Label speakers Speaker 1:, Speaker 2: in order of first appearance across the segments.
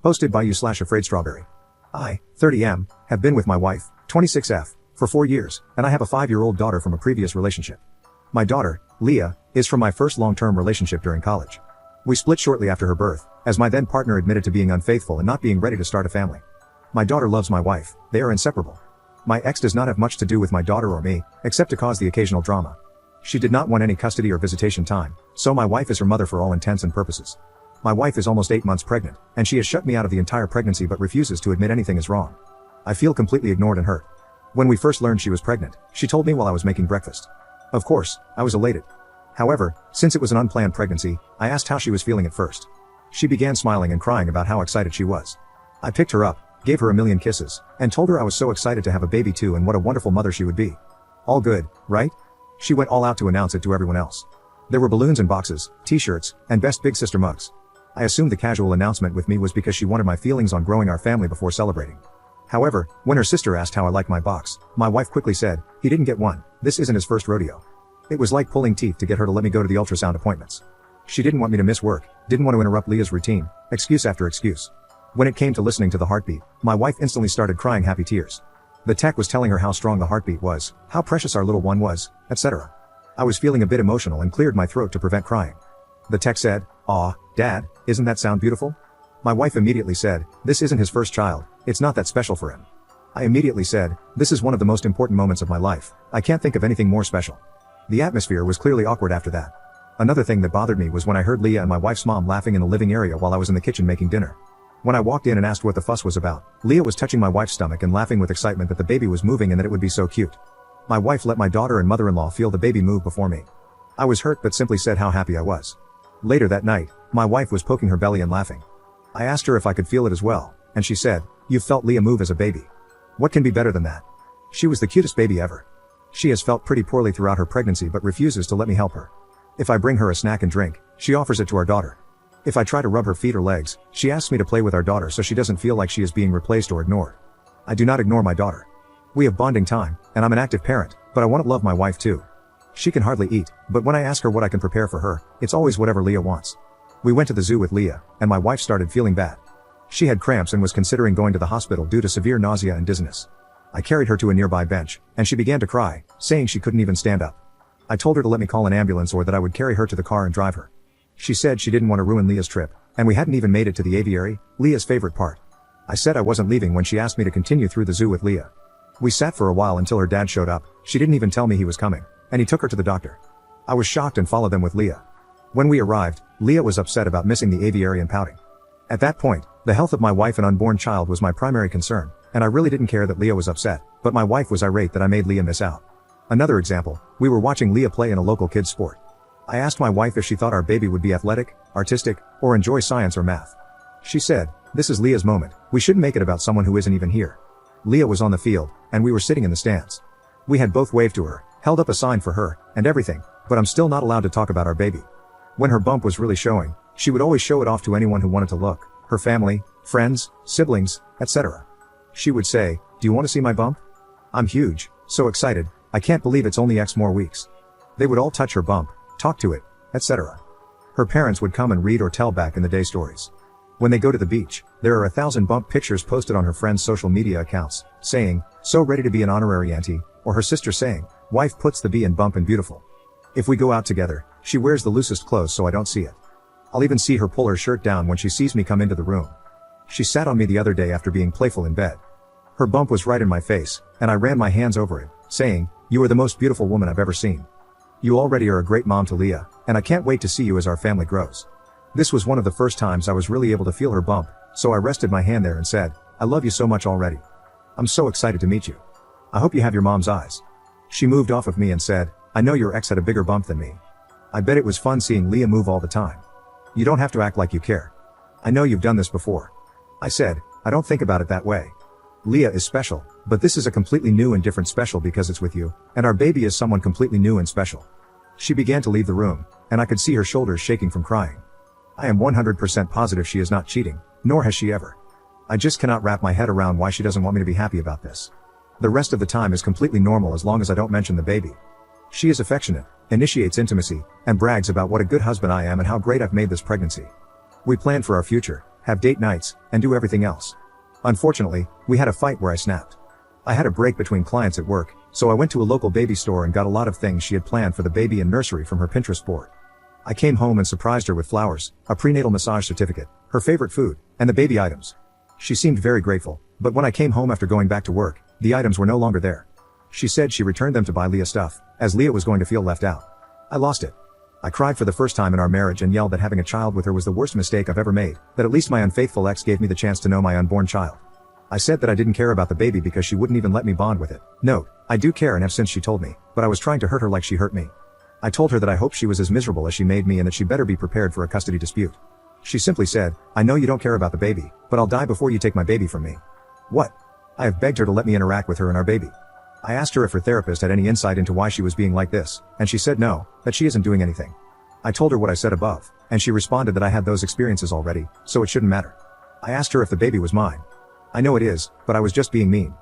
Speaker 1: Hosted by you/afraid strawberry. I, 30M, have been with my wife, 26F, for 4 years, and I have a 5-year-old daughter from a previous relationship. My daughter, Leah, is from my first long-term relationship during college. We split shortly after her birth, as my then partner admitted to being unfaithful and not being ready to start a family. My daughter loves my wife, they are inseparable. My ex does not have much to do with my daughter or me, except to cause the occasional drama. She did not want any custody or visitation time, so my wife is her mother for all intents and purposes. My wife is almost 8 months pregnant, and she has shut me out of the entire pregnancy but refuses to admit anything is wrong. I feel completely ignored and hurt. When we first learned she was pregnant, she told me while I was making breakfast. Of course, I was elated. However, since it was an unplanned pregnancy, I asked how she was feeling at first. She began smiling and crying about how excited she was. I picked her up, gave her a million kisses, and told her I was so excited to have a baby too and what a wonderful mother she would be. All good, right? She went all out to announce it to everyone else. There were balloons and boxes, t-shirts, and best big sister mugs. I assumed the casual announcement with me was because she wanted my feelings on growing our family before celebrating. However, when her sister asked how I liked my box, my wife quickly said, "He didn't get one, this isn't his first rodeo." It was like pulling teeth to get her to let me go to the ultrasound appointments. She didn't want me to miss work, didn't want to interrupt Leah's routine, excuse after excuse. When it came to listening to the heartbeat, my wife instantly started crying happy tears. The tech was telling her how strong the heartbeat was, how precious our little one was, etc. I was feeling a bit emotional and cleared my throat to prevent crying. The tech said, "Aw, Dad, isn't that sound beautiful?" My wife immediately said, "This isn't his first child, it's not that special for him." I immediately said, "This is one of the most important moments of my life, I can't think of anything more special." The atmosphere was clearly awkward after that. Another thing that bothered me was when I heard Leah and my wife's mom laughing in the living area while I was in the kitchen making dinner. When I walked in and asked what the fuss was about, Leah was touching my wife's stomach and laughing with excitement that the baby was moving and that it would be so cute. My wife let my daughter and mother-in-law feel the baby move before me. I was hurt but simply said how happy I was. Later that night, my wife was poking her belly and laughing. I asked her if I could feel it as well, and she said, "You've felt Leah move as a baby. What can be better than that?" She was the cutest baby ever. She has felt pretty poorly throughout her pregnancy but refuses to let me help her. If I bring her a snack and drink, she offers it to our daughter. If I try to rub her feet or legs, she asks me to play with our daughter so she doesn't feel like she is being replaced or ignored. I do not ignore my daughter. We have bonding time, and I'm an active parent, but I want to love my wife too. She can hardly eat, but when I ask her what I can prepare for her, it's always whatever Leah wants. We went to the zoo with Leah, and my wife started feeling bad. She had cramps and was considering going to the hospital due to severe nausea and dizziness. I carried her to a nearby bench, and she began to cry, saying she couldn't even stand up. I told her to let me call an ambulance or that I would carry her to the car and drive her. She said she didn't want to ruin Leah's trip, and we hadn't even made it to the aviary, Leah's favorite part. I said I wasn't leaving when she asked me to continue through the zoo with Leah. We sat for a while until her dad showed up. She didn't even tell me he was coming, and he took her to the doctor. I was shocked and followed them with Leah. When we arrived, Leah was upset about missing the aviary and pouting. At that point, the health of my wife and unborn child was my primary concern, and I really didn't care that Leah was upset, but my wife was irate that I made Leah miss out. Another example, we were watching Leah play in a local kids sport. I asked my wife if she thought our baby would be athletic, artistic, or enjoy science or math. She said, "This is Leah's moment, we shouldn't make it about someone who isn't even here." Leah was on the field, and we were sitting in the stands. We had both waved to her, held up a sign for her, and everything, but I'm still not allowed to talk about our baby. When her bump was really showing, she would always show it off to anyone who wanted to look, her family, friends, siblings, etc. She would say, "Do you want to see my bump? I'm huge, so excited, I can't believe it's only X more weeks." They would all touch her bump, talk to it, etc. Her parents would come and read or tell back in the day stories. When they go to the beach, there are 1,000 bump pictures posted on her friends' social media accounts, saying, "So ready to be an honorary auntie," or her sister saying, "Wife puts the B in bump and beautiful." If we go out together, she wears the loosest clothes so I don't see it. I'll even see her pull her shirt down when she sees me come into the room. She sat on me the other day after being playful in bed. Her bump was right in my face, and I ran my hands over it, saying, "You are the most beautiful woman I've ever seen. You already are a great mom to Leah, and I can't wait to see you as our family grows." This was one of the first times I was really able to feel her bump, so I rested my hand there and said, "I love you so much already. I'm so excited to meet you. I hope you have your mom's eyes." She moved off of me and said, "I know your ex had a bigger bump than me. I bet it was fun seeing Leah move all the time. You don't have to act like you care. I know you've done this before." I said, "I don't think about it that way. Leah is special, but this is a completely new and different special because it's with you, and our baby is someone completely new and special." She began to leave the room, and I could see her shoulders shaking from crying. I am 100% positive she is not cheating, nor has she ever. I just cannot wrap my head around why she doesn't want me to be happy about this. The rest of the time is completely normal as long as I don't mention the baby. She is affectionate, initiates intimacy, and brags about what a good husband I am and how great I've made this pregnancy. We plan for our future, have date nights, and do everything else. Unfortunately, we had a fight where I snapped. I had a break between clients at work, so I went to a local baby store and got a lot of things she had planned for the baby and nursery from her Pinterest board. I came home and surprised her with flowers, a prenatal massage certificate, her favorite food, and the baby items. She seemed very grateful, but when I came home after going back to work, the items were no longer there. She said she returned them to buy Leah stuff, as Leah was going to feel left out. I lost it. I cried for the first time in our marriage and yelled that having a child with her was the worst mistake I've ever made, that at least my unfaithful ex gave me the chance to know my unborn child. I said that I didn't care about the baby because she wouldn't even let me bond with it. Note, I do care and have since she told me, but I was trying to hurt her like she hurt me. I told her that I hoped she was as miserable as she made me and that she better be prepared for a custody dispute. She simply said, I know you don't care about the baby, but I'll die before you take my baby from me. What? I have begged her to let me interact with her and our baby. I asked her if her therapist had any insight into why she was being like this, and she said no, that she isn't doing anything. I told her what I said above, and she responded that I had those experiences already, so it shouldn't matter. I asked her if the baby was mine. I know it is, but I was just being mean.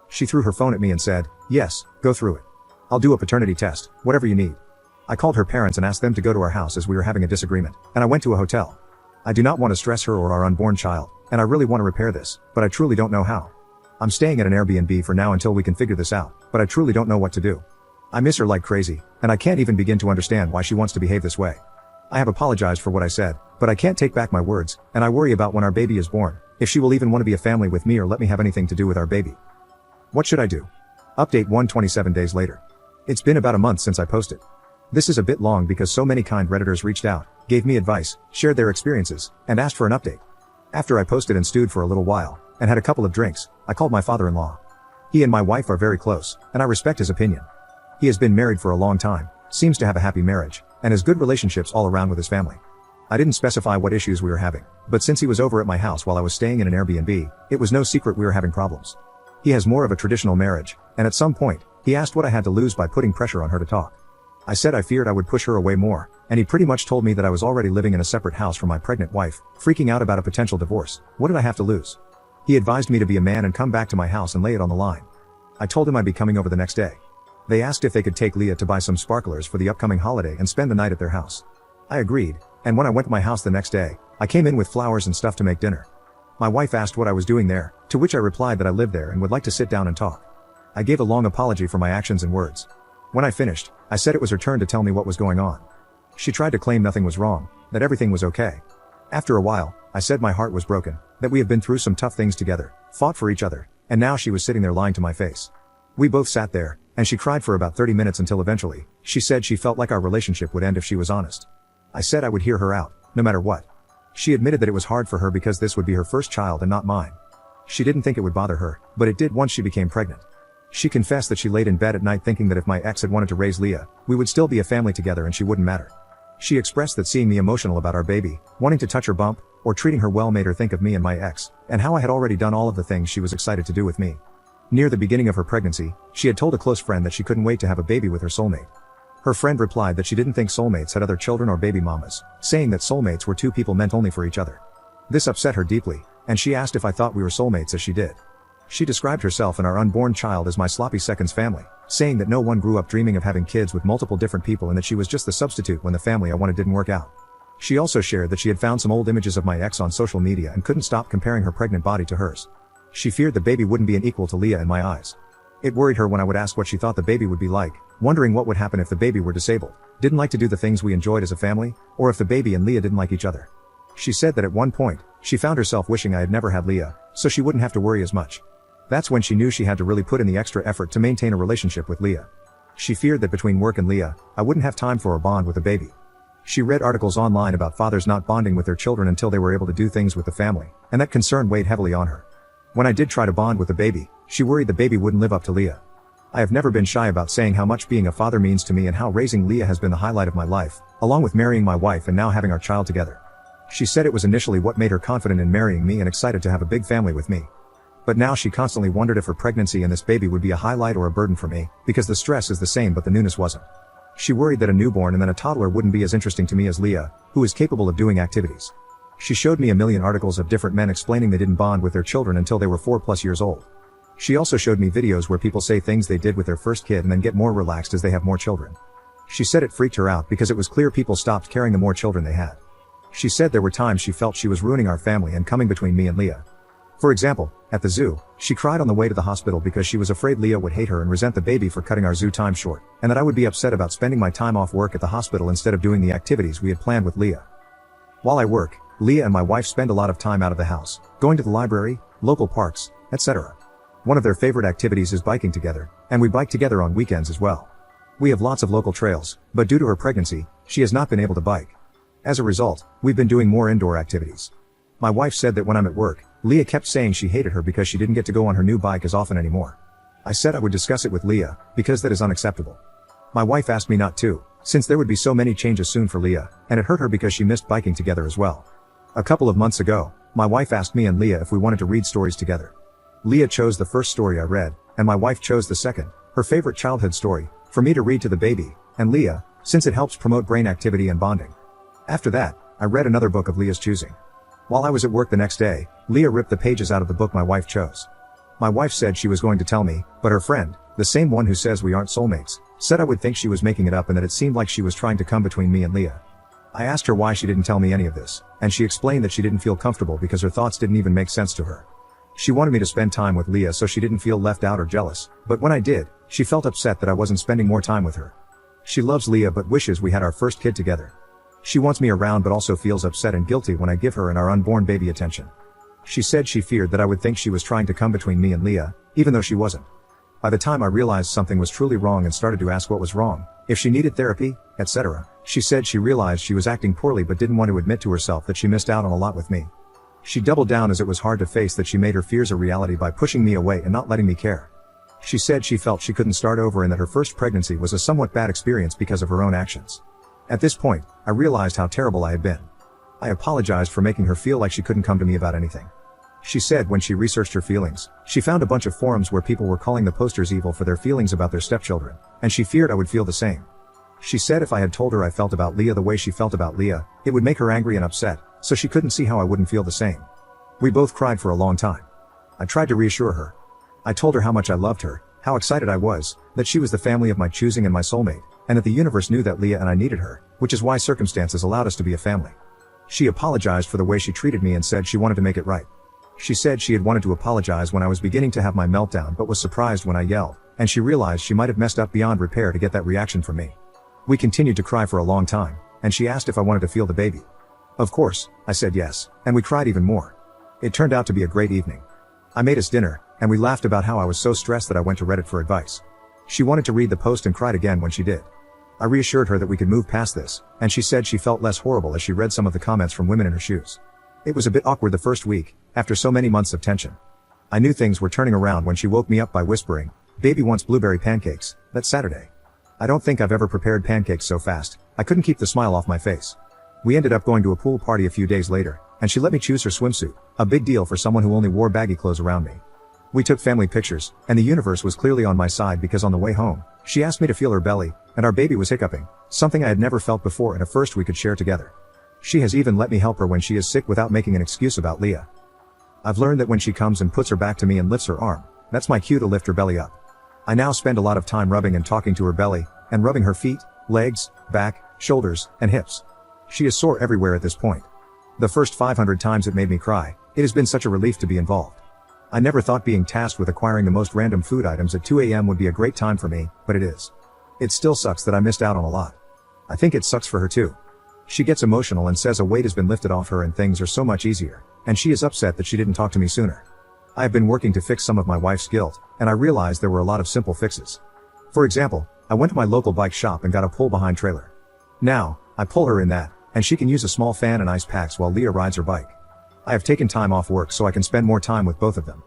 Speaker 1: She threw her phone at me and said, yes, go through it. I'll do a paternity test, whatever you need. I called her parents and asked them to go to our house as we were having a disagreement, and I went to a hotel. I do not want to stress her or our unborn child, and I really want to repair this, but I truly don't know how. I'm staying at an Airbnb for now until we can figure this out, but I truly don't know what to do. I miss her like crazy, and I can't even begin to understand why she wants to behave this way. I have apologized for what I said, but I can't take back my words, and I worry about when our baby is born, if she will even want to be a family with me or let me have anything to do with our baby. What should I do? Update 127 days later. It's been about a month since I posted. This is a bit long because so many kind Redditors reached out, gave me advice, shared their experiences, and asked for an update. After I posted and stewed for a little while, and had a couple of drinks, I called my father-in-law. He and my wife are very close, and I respect his opinion. He has been married for a long time, seems to have a happy marriage, and has good relationships all around with his family. I didn't specify what issues we were having, but since he was over at my house while I was staying in an Airbnb, it was no secret we were having problems. He has more of a traditional marriage, and at some point, he asked what I had to lose by putting pressure on her to talk. I said I feared I would push her away more, and he pretty much told me that I was already living in a separate house from my pregnant wife, freaking out about a potential divorce. What did I have to lose? He advised me to be a man and come back to my house and lay it on the line. I told him I'd be coming over the next day. They asked if they could take Leah to buy some sparklers for the upcoming holiday and spend the night at their house. I agreed, and when I went to my house the next day, I came in with flowers and stuff to make dinner. My wife asked what I was doing there, to which I replied that I lived there and would like to sit down and talk. I gave a long apology for my actions and words. When I finished, I said it was her turn to tell me what was going on. She tried to claim nothing was wrong, that everything was okay. After a while, I said my heart was broken, that we have been through some tough things together, fought for each other, and now she was sitting there lying to my face. We both sat there, and she cried for about 30 minutes until eventually, she said she felt like our relationship would end if she was honest. I said I would hear her out, no matter what. She admitted that it was hard for her because this would be her first child and not mine. She didn't think it would bother her, but it did once she became pregnant. She confessed that she laid in bed at night thinking that if my ex had wanted to raise Leah, we would still be a family together and she wouldn't matter. She expressed that seeing me emotional about our baby, wanting to touch her bump, or treating her well made her think of me and my ex, and how I had already done all of the things she was excited to do with me. Near the beginning of her pregnancy, she had told a close friend that she couldn't wait to have a baby with her soulmate. Her friend replied that she didn't think soulmates had other children or baby mamas, saying that soulmates were two people meant only for each other. This upset her deeply, and she asked if I thought we were soulmates as she did. She described herself and our unborn child as my sloppy seconds family, saying that no one grew up dreaming of having kids with multiple different people and that she was just the substitute when the family I wanted didn't work out. She also shared that she had found some old images of my ex on social media and couldn't stop comparing her pregnant body to hers. She feared the baby wouldn't be an equal to Leah in my eyes. It worried her when I would ask what she thought the baby would be like, wondering what would happen if the baby were disabled, didn't like to do the things we enjoyed as a family, or if the baby and Leah didn't like each other. She said that at one point, she found herself wishing I had never had Leah, so she wouldn't have to worry as much. That's when she knew she had to really put in the extra effort to maintain a relationship with Leah. She feared that between work and Leah, I wouldn't have time for a bond with the baby. She read articles online about fathers not bonding with their children until they were able to do things with the family, and that concern weighed heavily on her. When I did try to bond with the baby, she worried the baby wouldn't live up to Leah. I have never been shy about saying how much being a father means to me and how raising Leah has been the highlight of my life, along with marrying my wife and now having our child together. She said it was initially what made her confident in marrying me and excited to have a big family with me. But now she constantly wondered if her pregnancy and this baby would be a highlight or a burden for me, because the stress is the same but the newness wasn't. She worried that a newborn and then a toddler wouldn't be as interesting to me as Leah, who is capable of doing activities. She showed me a million articles of different men explaining they didn't bond with their children until they were 4+ years old. She also showed me videos where people say things they did with their first kid and then get more relaxed as they have more children. She said it freaked her out because it was clear people stopped caring the more children they had. She said there were times she felt she was ruining our family and coming between me and Leah. For example, at the zoo, she cried on the way to the hospital because she was afraid Leah would hate her and resent the baby for cutting our zoo time short, and that I would be upset about spending my time off work at the hospital instead of doing the activities we had planned with Leah. While I work, Leah and my wife spend a lot of time out of the house, going to the library, local parks, etc. One of their favorite activities is biking together, and we bike together on weekends as well. We have lots of local trails, but due to her pregnancy, she has not been able to bike. As a result, we've been doing more indoor activities. My wife said that when I'm at work, Leah kept saying she hated her because she didn't get to go on her new bike as often anymore. I said I would discuss it with Leah, because that is unacceptable. My wife asked me not to, since there would be so many changes soon for Leah, and it hurt her because she missed biking together as well. A couple of months ago, my wife asked me and Leah if we wanted to read stories together. Leah chose the first story I read, and my wife chose the second, her favorite childhood story, for me to read to the baby, and Leah, since it helps promote brain activity and bonding. After that, I read another book of Leah's choosing. While I was at work the next day, Leah ripped the pages out of the book my wife chose. My wife said she was going to tell me, but her friend, the same one who says we aren't soulmates, said I would think she was making it up and that it seemed like she was trying to come between me and Leah. I asked her why she didn't tell me any of this, and she explained that she didn't feel comfortable because her thoughts didn't even make sense to her. She wanted me to spend time with Leah so she didn't feel left out or jealous, but when I did, she felt upset that I wasn't spending more time with her. She loves Leah but wishes we had our first kid together. She wants me around but also feels upset and guilty when I give her and our unborn baby attention. She said she feared that I would think she was trying to come between me and Leah, even though she wasn't. By the time I realized something was truly wrong and started to ask what was wrong, if she needed therapy, etc., she said she realized she was acting poorly but didn't want to admit to herself that she missed out on a lot with me. She doubled down as it was hard to face that she made her fears a reality by pushing me away and not letting me care. She said she felt she couldn't start over and that her first pregnancy was a somewhat bad experience because of her own actions. At this point, I realized how terrible I had been. I apologized for making her feel like she couldn't come to me about anything. She said when she researched her feelings, she found a bunch of forums where people were calling the posters evil for their feelings about their stepchildren, and she feared I would feel the same. She said if I had told her I felt about Leah the way she felt about Leah, it would make her angry and upset, so she couldn't see how I wouldn't feel the same. We both cried for a long time. I tried to reassure her. I told her how much I loved her, how excited I was, that she was the family of my choosing and my soulmate, and that the universe knew that Leah and I needed her, which is why circumstances allowed us to be a family. She apologized for the way she treated me and said she wanted to make it right. She said she had wanted to apologize when I was beginning to have my meltdown but was surprised when I yelled, and she realized she might have messed up beyond repair to get that reaction from me. We continued to cry for a long time, and she asked if I wanted to feel the baby. Of course, I said yes, and we cried even more. It turned out to be a great evening. I made us dinner, and we laughed about how I was so stressed that I went to Reddit for advice. She wanted to read the post and cried again when she did. I reassured her that we could move past this, and she said she felt less horrible as she read some of the comments from women in her shoes. It was a bit awkward the first week, after so many months of tension. I knew things were turning around when she woke me up by whispering, "Baby wants blueberry pancakes," that Saturday. I don't think I've ever prepared pancakes so fast, I couldn't keep the smile off my face. We ended up going to a pool party a few days later, and she let me choose her swimsuit, a big deal for someone who only wore baggy clothes around me. We took family pictures, and the universe was clearly on my side because on the way home, she asked me to feel her belly, and our baby was hiccuping, something I had never felt before and a first we could share together. She has even let me help her when she is sick without making an excuse about Leah. I've learned that when she comes and puts her back to me and lifts her arm, that's my cue to lift her belly up. I now spend a lot of time rubbing and talking to her belly, and rubbing her feet, legs, back, shoulders, and hips. She is sore everywhere at this point. The first 500 times it made me cry, it has been such a relief to be involved. I never thought being tasked with acquiring the most random food items at 2 a.m. would be a great time for me, but it is. It still sucks that I missed out on a lot. I think it sucks for her too. She gets emotional and says a weight has been lifted off her and things are so much easier, and she is upset that she didn't talk to me sooner. I have been working to fix some of my wife's guilt, and I realized there were a lot of simple fixes. For example, I went to my local bike shop and got a pull-behind trailer. Now, I pull her in that, and she can use a small fan and ice packs while Leah rides her bike. I have taken time off work so I can spend more time with both of them.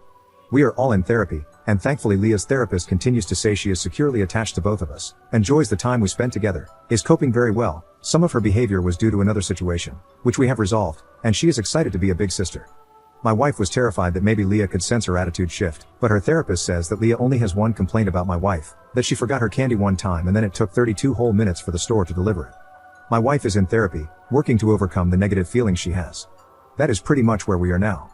Speaker 1: We are all in therapy, and thankfully Leah's therapist continues to say she is securely attached to both of us, enjoys the time we spend together, is coping very well. Some of her behavior was due to another situation, which we have resolved, and she is excited to be a big sister. My wife was terrified that maybe Leah could sense her attitude shift, but her therapist says that Leah only has one complaint about my wife, that she forgot her candy one time and then it took 32 whole minutes for the store to deliver it. My wife is in therapy, working to overcome the negative feelings she has. That is pretty much where we are now.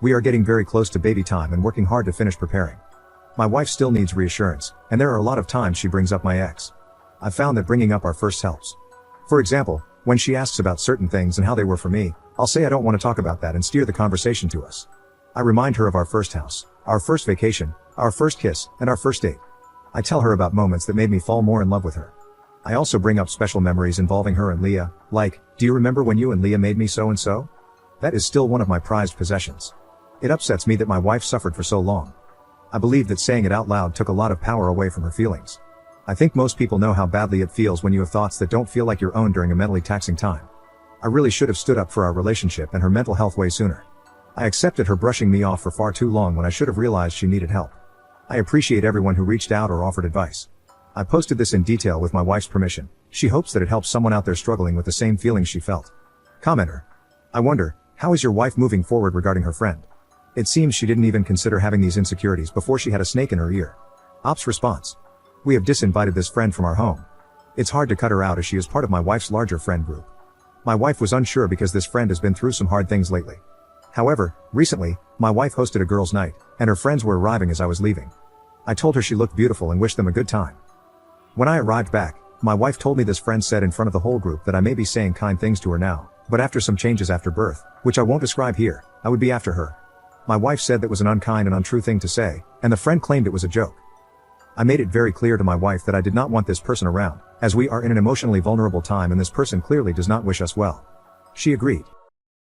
Speaker 1: We are getting very close to baby time and working hard to finish preparing. My wife still needs reassurance, and there are a lot of times she brings up my ex. I've found that bringing up our first helps. For example, When she asks about certain things and how they were for me, I'll say I don't want to talk about that and steer the conversation to us. I remind her of our first house, our first vacation, our first kiss, and our first date. I tell her about moments that made me fall more in love with her. I also bring up special memories involving her and Leah, like, do you remember when you and Leah made me so and so? That is still one of my prized possessions. It upsets me that my wife suffered for so long. I believe that saying it out loud took a lot of power away from her feelings. I think most people know how badly it feels when you have thoughts that don't feel like your own during a mentally taxing time. I really should have stood up for our relationship and her mental health way sooner. I accepted her brushing me off for far too long when I should have realized she needed help. I appreciate everyone who reached out or offered advice. I posted this in detail with my wife's permission. She hopes that it helps someone out there struggling with the same feelings she felt. Commenter. I wonder, how is your wife moving forward regarding her friend? It seems she didn't even consider having these insecurities before she had a snake in her ear. Ops response. We have disinvited this friend from our home. It's hard to cut her out as she is part of my wife's larger friend group. My wife was unsure because this friend has been through some hard things lately. However, recently, my wife hosted a girls' night, and her friends were arriving as I was leaving. I told her she looked beautiful and wished them a good time. When I arrived back, my wife told me this friend said in front of the whole group that I may be saying kind things to her now, but after some changes after birth, which I won't describe here, I would be after her. My wife said that was an unkind and untrue thing to say, and the friend claimed it was a joke. I made it very clear to my wife that I did not want this person around, as we are in an emotionally vulnerable time and this person clearly does not wish us well. She agreed.